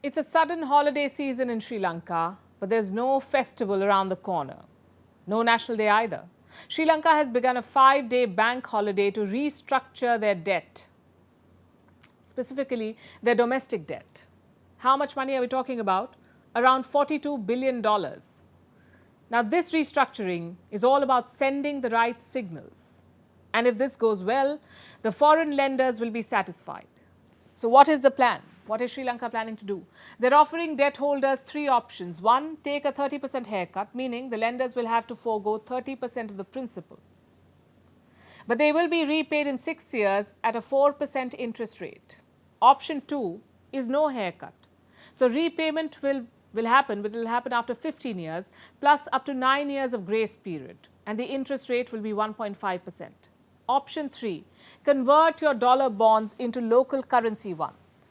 It's a sudden holiday season in Sri Lanka, but there's no festival around the corner. No National Day either. Sri Lanka has begun a 5-day bank holiday to restructure their debt, specifically their domestic debt. How much money are we talking about? Around $42 billion. Now, this restructuring is all about sending the right signals. And if this goes well, the foreign lenders will be satisfied. So what is the plan? What is Sri Lanka planning to do? They're offering debt holders 3 options. 1, take a 30% haircut, meaning the lenders will have to forego 30% of the principal. But they will be repaid in 6 years at a 4% interest rate. Option 2 is no haircut. So repayment will happen, but it will happen after 15 years, plus up to 9 years of grace period. And the interest rate will be 1.5%. Option 3, convert your dollar bonds into local currency ones.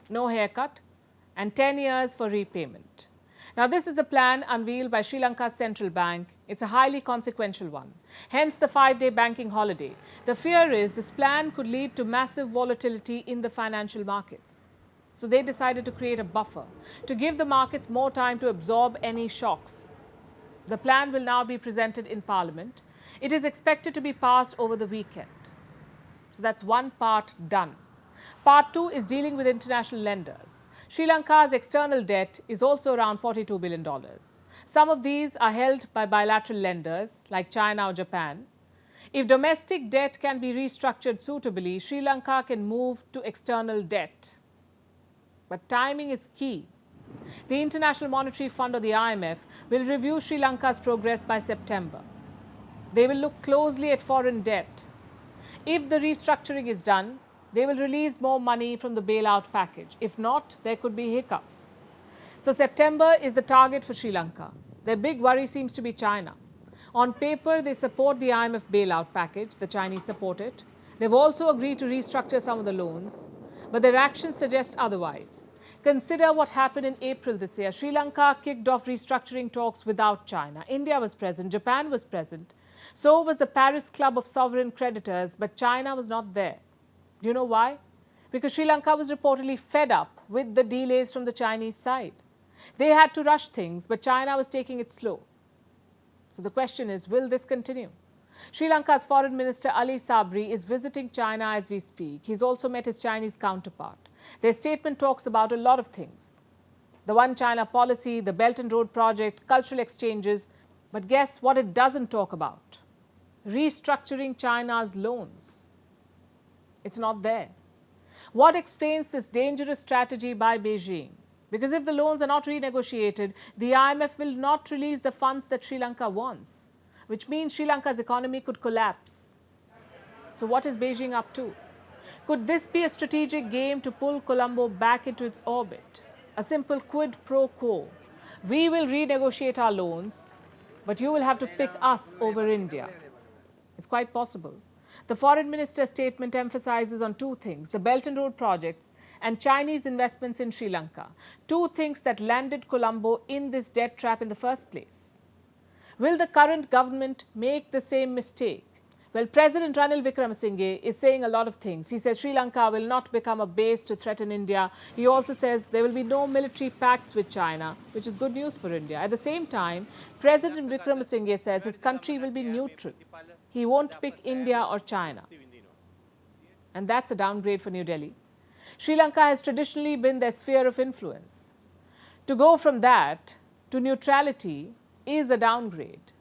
No haircut, and 10 years for repayment. Now, this is the plan unveiled by Sri Lanka's central bank. It's a highly consequential one. Hence the 5-day banking holiday. The fear is this plan could lead to massive volatility in the financial markets. So they decided to create a buffer to give the markets more time to absorb any shocks. The plan will now be presented in Parliament. It is expected to be passed over the weekend. So that's one part done. Part 2 is dealing with international lenders. Sri Lanka's external debt is also around $42 billion. Some of these are held by bilateral lenders like China or Japan. If domestic debt can be restructured suitably, Sri Lanka can move to external debt. But timing is key. The International Monetary Fund or the IMF will review Sri Lanka's progress by September. They will look closely at foreign debt. If the restructuring is done, they will release more money from the bailout package. If not, there could be hiccups. So September is the target for Sri Lanka. Their big worry seems to be China. On paper, they support the IMF bailout package. The Chinese support it. They've also agreed to restructure some of the loans, but their actions suggest otherwise. Consider what happened in April this year. Sri Lanka kicked off restructuring talks without China. India was present. Japan was present. So was the Paris Club of Sovereign Creditors, but China was not there. Do you know why? Because Sri Lanka was reportedly fed up with the delays from the Chinese side. They had to rush things, but China was taking it slow. So the question is, will this continue? Sri Lanka's Foreign Minister Ali Sabri is visiting China as we speak. He's also met his Chinese counterpart. Their statement talks about a lot of things. The One China policy, the Belt and Road project, cultural exchanges. But guess what it doesn't talk about? Restructuring China's loans. It's not there. What explains this dangerous strategy by Beijing? Because if the loans are not renegotiated, the IMF will not release the funds that Sri Lanka wants, which means Sri Lanka's economy could collapse. So what is Beijing up to? Could this be a strategic game to pull Colombo back into its orbit? A simple quid pro quo. We will renegotiate our loans, but you will have to pick us over India. It's quite possible. The foreign minister's statement emphasizes on 2 things, the Belt and Road projects and Chinese investments in Sri Lanka. 2 things that landed Colombo in this debt trap in the first place. Will the current government make the same mistake? Well, President Ranil Wickremesinghe is saying a lot of things. He says Sri Lanka will not become a base to threaten India. He also says there will be no military pacts with China, which is good news for India. At the same time, President Wickremesinghe says his country will be neutral. He won't pick India or China. And that's a downgrade for New Delhi. Sri Lanka has traditionally been their sphere of influence. To go from that to neutrality is a downgrade.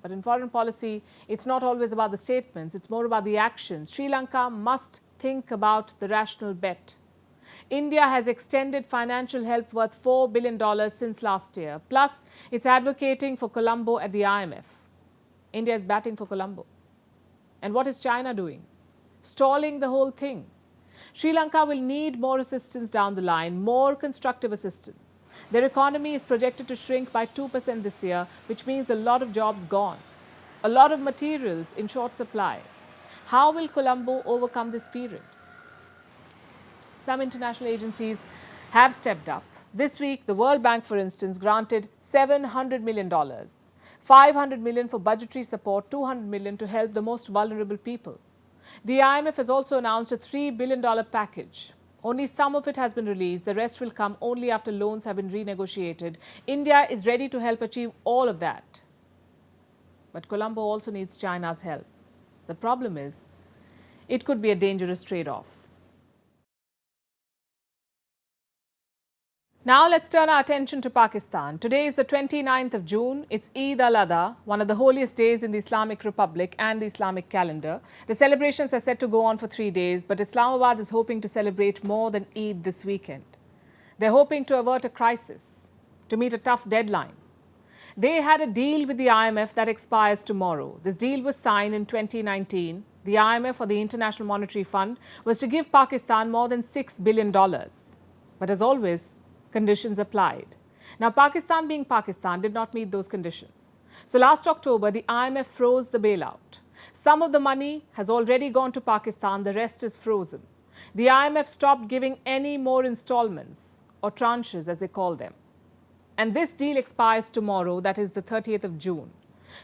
But in foreign policy, it's not always about the statements, it's more about the actions. Sri Lanka must think about the rational bet. India has extended financial help worth $4 billion since last year. Plus, it's advocating for Colombo at the IMF. India is batting for Colombo. And what is China doing? Stalling the whole thing. Sri Lanka will need more assistance down the line, more constructive assistance. Their economy is projected to shrink by 2% this year, which means a lot of jobs gone, a lot of materials in short supply. How will Colombo overcome this period? Some international agencies have stepped up. This week, the World Bank, for instance, granted $700 million, $500 million for budgetary support, $200 million to help the most vulnerable people. The IMF has also announced a $3 billion package. Only some of it has been released. The rest will come only after loans have been renegotiated. India is ready to help achieve all of that. But Colombo also needs China's help. The problem is, it could be a dangerous trade-off. Now let's turn our attention to Pakistan. Today is the 29th of June. It's Eid al-Adha, one of the holiest days in the Islamic Republic and the Islamic calendar. The celebrations are set to go on for 3 days, but Islamabad is hoping to celebrate more than Eid this weekend. They're hoping to avert a crisis, to meet a tough deadline. They had a deal with the IMF that expires tomorrow. This deal was signed in 2019. The IMF, or the International Monetary Fund, was to give Pakistan more than $6 billion. But as always, conditions applied. Now, Pakistan being Pakistan did not meet those conditions. So last October, the IMF froze the bailout. Some of the money has already gone to Pakistan, the rest is frozen. The IMF stopped giving any more installments, or tranches as they call them. And this deal expires tomorrow, that is the 30th of June.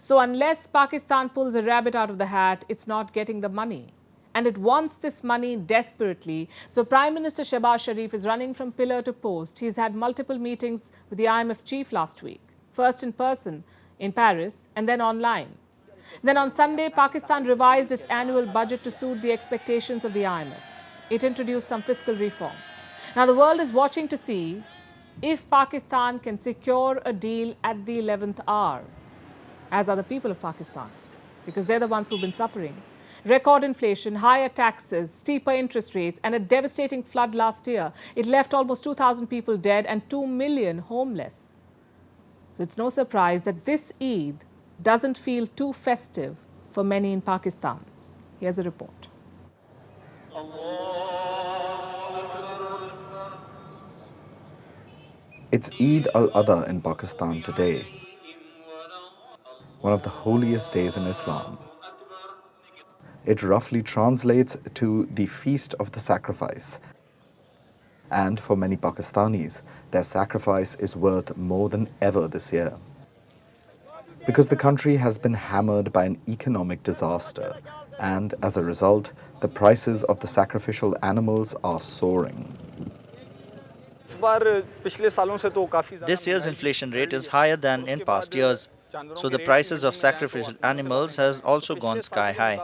So unless Pakistan pulls a rabbit out of the hat, it's not getting the money. And it wants this money desperately. So Prime Minister Shehbaz Sharif is running from pillar to post. He's had multiple meetings with the IMF chief last week, first in person in Paris and then online. Then on Sunday, Pakistan revised its annual budget to suit the expectations of the IMF. It introduced some fiscal reform. Now the world is watching to see if Pakistan can secure a deal at the 11th hour, as are the people of Pakistan, because they're the ones who've been suffering. Record inflation, higher taxes, steeper interest rates, and a devastating flood last year. It left almost 2,000 people dead and 2 million homeless. So it's no surprise that this Eid doesn't feel too festive for many in Pakistan. Here's a report. It's Eid al-Adha in Pakistan today, one of the holiest days in Islam. It roughly translates to the Feast of the Sacrifice. And for many Pakistanis, their sacrifice is worth more than ever this year. Because the country has been hammered by an economic disaster, and as a result, the prices of the sacrificial animals are soaring. This year's inflation rate is higher than in past years, so the prices of sacrificial animals has also gone sky high.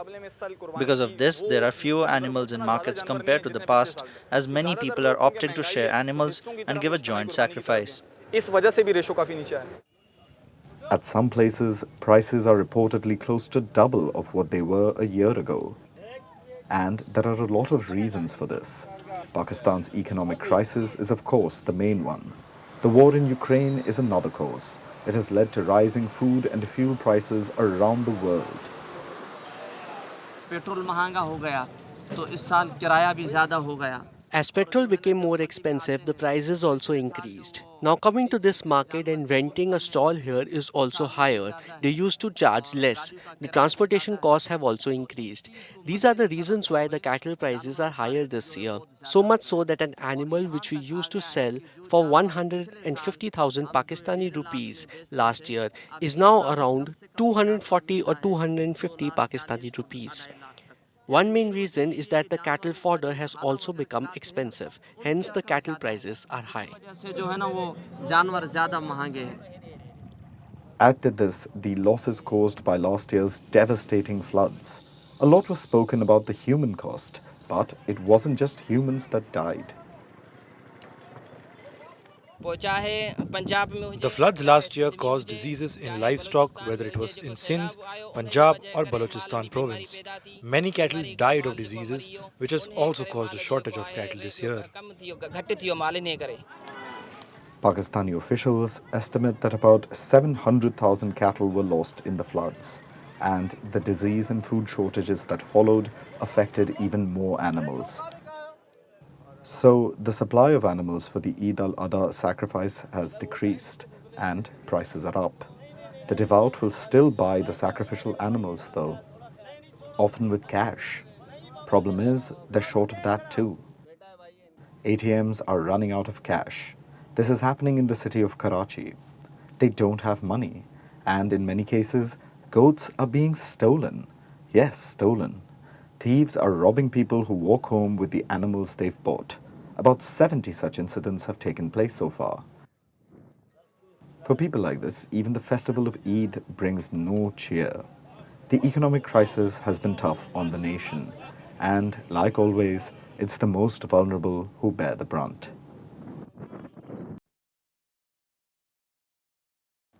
Because of this, there are fewer animals in markets compared to the past, as many people are opting to share animals and give a joint sacrifice. At some places, prices are reportedly close to double of what they were a year ago. And there are a lot of reasons for this. Pakistan's economic crisis is, of course, the main one. The war in Ukraine is another cause. It has led to rising food and fuel prices around the world. As petrol became more expensive, the prices also increased. Now coming to this market and renting a stall here is also higher. They used to charge less. The transportation costs have also increased. These are the reasons why the cattle prices are higher this year. So much so that an animal which we used to sell for 150,000 Pakistani rupees last year is now around 240 or 250 Pakistani rupees. One main reason is that the cattle fodder has also become expensive, hence the cattle prices are high. Add to this the losses caused by last year's devastating floods. A lot was spoken about the human cost, but it wasn't just humans that died. The floods last year caused diseases in livestock, whether it was in Sindh, Punjab, or Balochistan province. Many cattle died of diseases, which has also caused a shortage of cattle this year. Pakistani officials estimate that about 700,000 cattle were lost in the floods, and the disease and food shortages that followed affected even more animals. So the supply of animals for the Eid al-Adha sacrifice has decreased and prices are up. The devout will still buy the sacrificial animals though, often with cash. Problem is, they're short of that too. ATMs are running out of cash. This is happening in the city of Karachi. They don't have money, and in many cases, goats are being stolen. Yes, stolen. Thieves are robbing people who walk home with the animals they've bought. About 70 such incidents have taken place so far. For people like this, even the festival of Eid brings no cheer. The economic crisis has been tough on the nation, and like always, it's the most vulnerable who bear the brunt.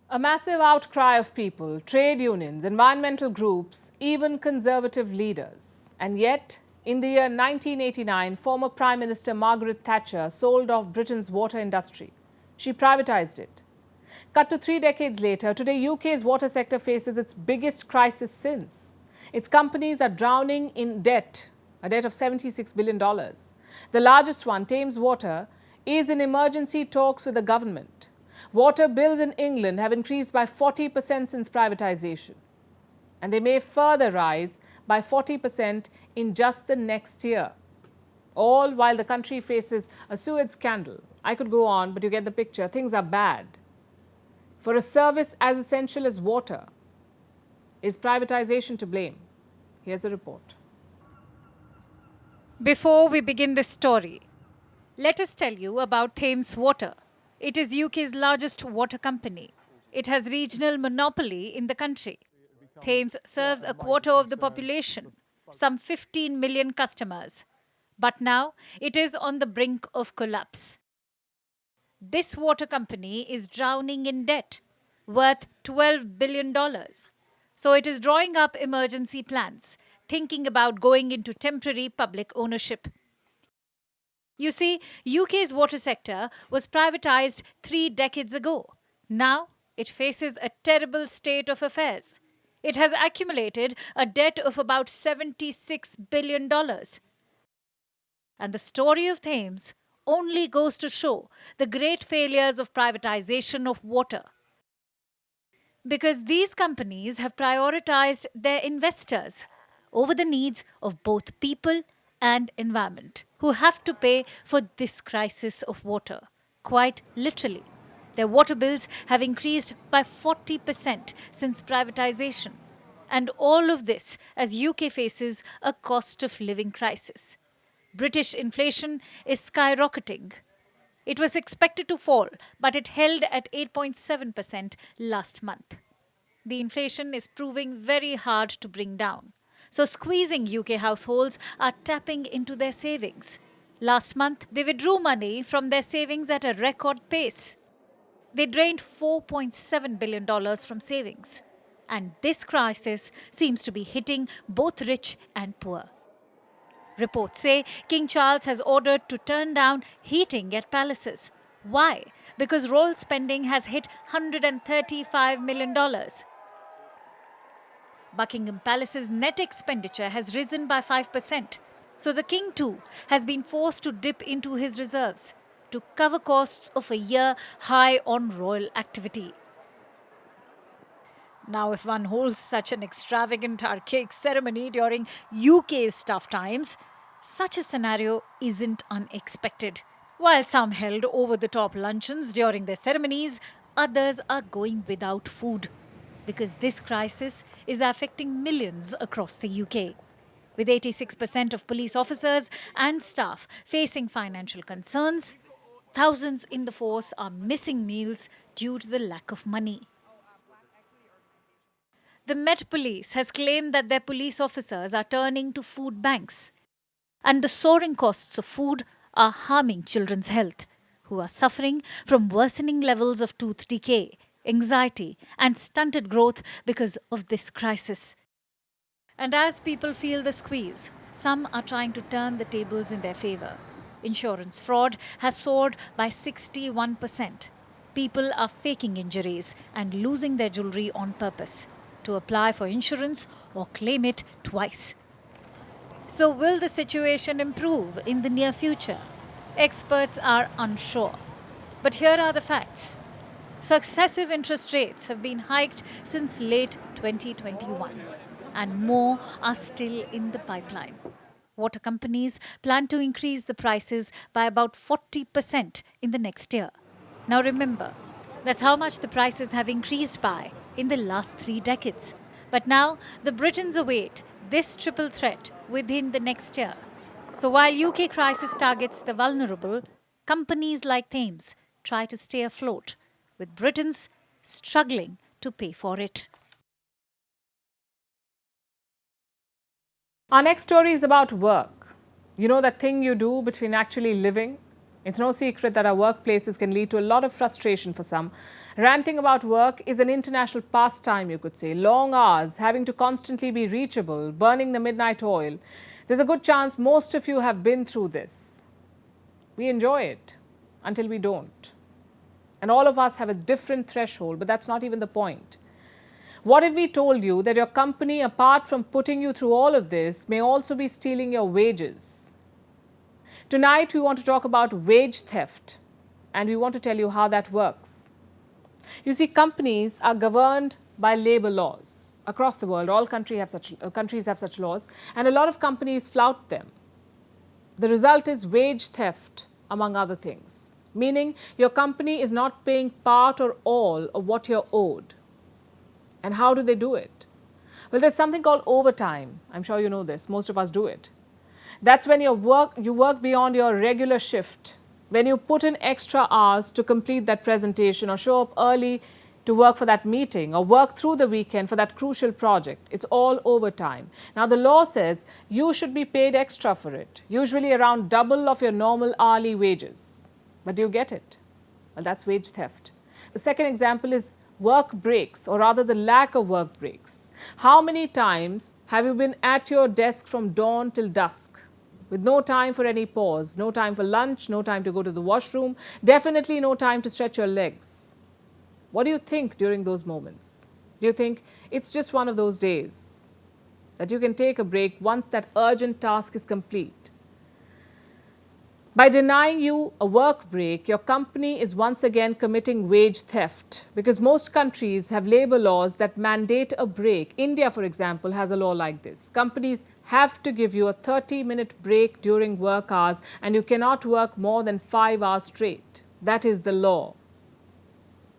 A massive outcry of people, trade unions, environmental groups, even conservative leaders. And yet, in the year 1989, former Prime Minister Margaret Thatcher sold off Britain's water industry. She privatized it. Cut to 3 decades later, today UK's water sector faces its biggest crisis since. Its companies are drowning in debt, a debt of $76 billion. The largest one, Thames Water, is in emergency talks with the government. Water bills in England have increased by 40% since privatization, and they may further rise by 40% in just the next year, all while the country faces a sewage scandal. I could go on, but you get the picture. Things are bad. For a service as essential as water, is privatization to blame? Here's a report. Before we begin this story, let us tell you about Thames Water. It is UK's largest water company. It has regional monopoly in the country. Thames serves a quarter of the population, some 15 million customers. But now it is on the brink of collapse. This water company is drowning in debt, worth $12 billion. So it is drawing up emergency plans, thinking about going into temporary public ownership. You see, UK's water sector was privatized 3 decades ago. Now it faces a terrible state of affairs. It has accumulated a debt of about $76 billion. And the story of Thames only goes to show the great failures of privatization of water. Because these companies have prioritized their investors over the needs of both people and environment, who have to pay for this crisis of water. Quite literally, their water bills have increased by 40% since privatization. And all of this as UK faces a cost of living crisis. British inflation is skyrocketing. It was expected to fall, but it held at 8.7% last month. The inflation is proving very hard to bring down. So squeezing UK households are tapping into their savings. Last month, they withdrew money from their savings at a record pace. They drained $4.7 billion from savings. And this crisis seems to be hitting both rich and poor. Reports say King Charles has ordered to turn down heating at palaces. Why? Because royal spending has hit $135 million. Buckingham Palace's net expenditure has risen by 5%. So the king too has been forced to dip into his reserves to cover costs of a year high on royal activity. Now, if one holds such an extravagant archaic ceremony during UK's tough times, such a scenario isn't unexpected. While some held over-the-top luncheons during their ceremonies, others are going without food. Because this crisis is affecting millions across the UK. With 86% of police officers and staff facing financial concerns, thousands in the force are missing meals due to the lack of money. The Met Police has claimed that their police officers are turning to food banks. And the soaring costs of food are harming children's health, who are suffering from worsening levels of tooth decay, anxiety, and stunted growth because of this crisis. And as people feel the squeeze, some are trying to turn the tables in their favor. Insurance fraud has soared by 61%. People are faking injuries and losing their jewelry on purpose to apply for insurance or claim it twice. So will the situation improve in the near future? Experts are unsure. But here are the facts. Successive interest rates have been hiked since late 2021, and more are still in the pipeline. Water companies plan to increase the prices by about 40% in the next year. Now remember, that's how much the prices have increased by in the last 3 decades. But now the Britons await this triple threat within the next year. So while UK crisis targets the vulnerable, companies like Thames try to stay afloat, with Britons struggling to pay for it. Our next story is about work. You know that thing you do between actually living? It's no secret that our workplaces can lead to a lot of frustration for some. Ranting about work is an international pastime, you could say. Long hours, having to constantly be reachable, burning the midnight oil. There's a good chance most of you have been through this. We enjoy it until we don't. And all of us have a different threshold, but that's not even the point. What if we told you that your company, apart from putting you through all of this, may also be stealing your wages? Tonight, we want to talk about wage theft, and we want to tell you how that works. You see, companies are governed by labor laws across the world. All countries have such laws, and a lot of companies flout them. The result is wage theft, among other things, meaning your company is not paying part or all of what you're owed. And how do they do it? Well, there's something called overtime. I'm sure you know this. Most of us do it. That's when you work beyond your regular shift, when you put in extra hours to complete that presentation or show up early to work for that meeting or work through the weekend for that crucial project. It's all overtime. Now, the law says you should be paid extra for it, usually around double of your normal hourly wages. But do you get it? Well, that's wage theft. The second example is work breaks, or rather the lack of work breaks. How many times have you been at your desk from dawn till dusk with no time for any pause, no time for lunch, no time to go to the washroom, definitely no time to stretch your legs? What do you think during those moments? Do you think it's just one of those days that you can take a break once that urgent task is complete? By denying you a work break, your company is once again committing wage theft, because most countries have labor laws that mandate a break. India, for example, has a law like this. Companies have to give you a 30-minute break during work hours, and you cannot work more than 5 hours straight. That is the law.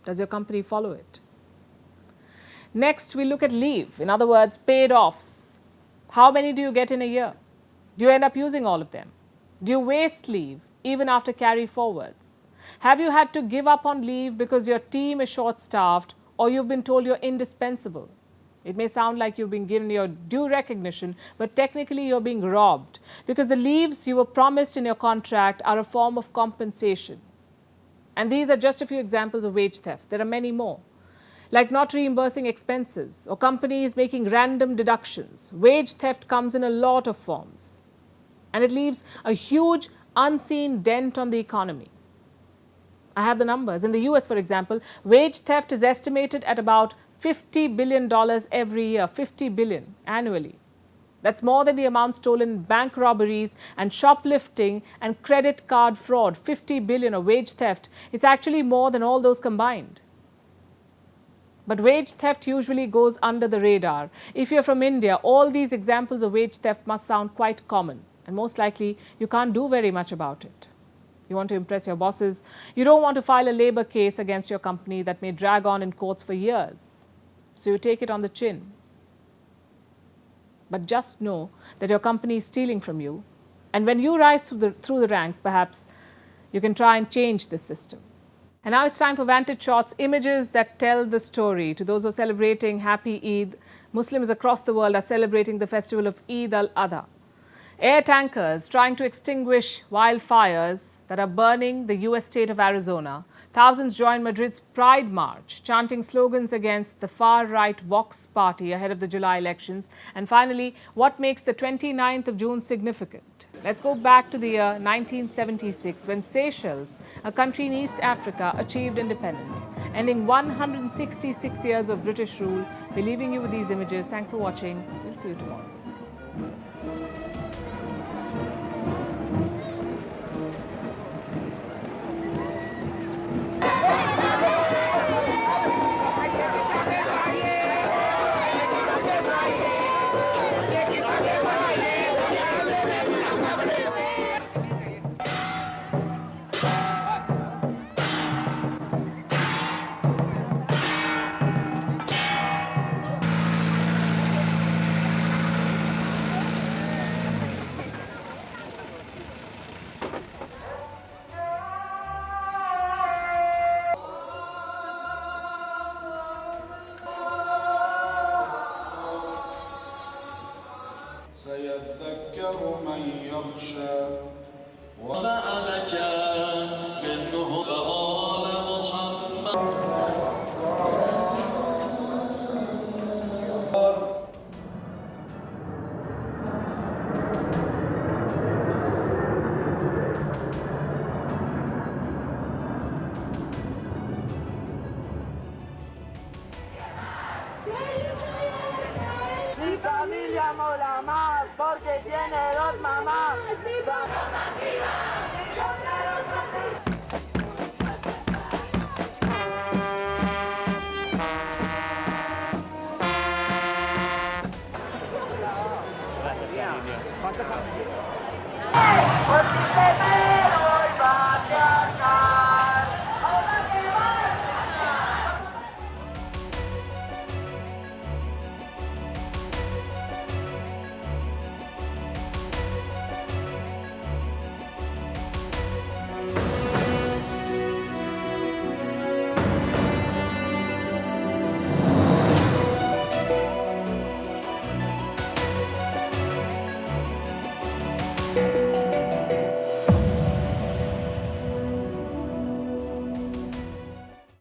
Does your company follow it? Next, we look at leave. In other words, paid offs. How many do you get in a year? Do you end up using all of them? Do you waste leave even after carry forwards? Have you had to give up on leave because your team is short-staffed or you've been told you're indispensable? It may sound like you've been given your due recognition, but technically you're being robbed, because the leaves you were promised in your contract are a form of compensation. And these are just a few examples of wage theft. There are many more, like not reimbursing expenses or companies making random deductions. Wage theft comes in a lot of forms. And it leaves a huge unseen dent on the economy. I have the numbers. In the US, for example, wage theft is estimated at about $50 billion every year, $50 billion annually. That's more than the amount stolen in bank robberies and shoplifting and credit card fraud. 50 billion of wage theft. It's actually more than all those combined. But wage theft usually goes under the radar. If you're from India, all these examples of wage theft must sound quite common. And most likely, you can't do very much about it. You want to impress your bosses. You don't want to file a labor case against your company that may drag on in courts for years. So you take it on the chin. But just know that your company is stealing from you. And when you rise through the ranks, perhaps you can try and change this system. And now it's time for Vantage Shots, images that tell the story. To those who are celebrating Happy Eid, Muslims across the world are celebrating the festival of Eid al-Adha. Air tankers trying to extinguish wildfires that are burning the US state of Arizona. Thousands joined Madrid's Pride March, chanting slogans against the far-right Vox party ahead of the July elections. And finally, what makes the 29th of June significant? Let's go back to the year 1976, when Seychelles, a country in East Africa, achieved independence, ending 166 years of British rule. We're leaving you with these images. Thanks for watching. We'll see you tomorrow.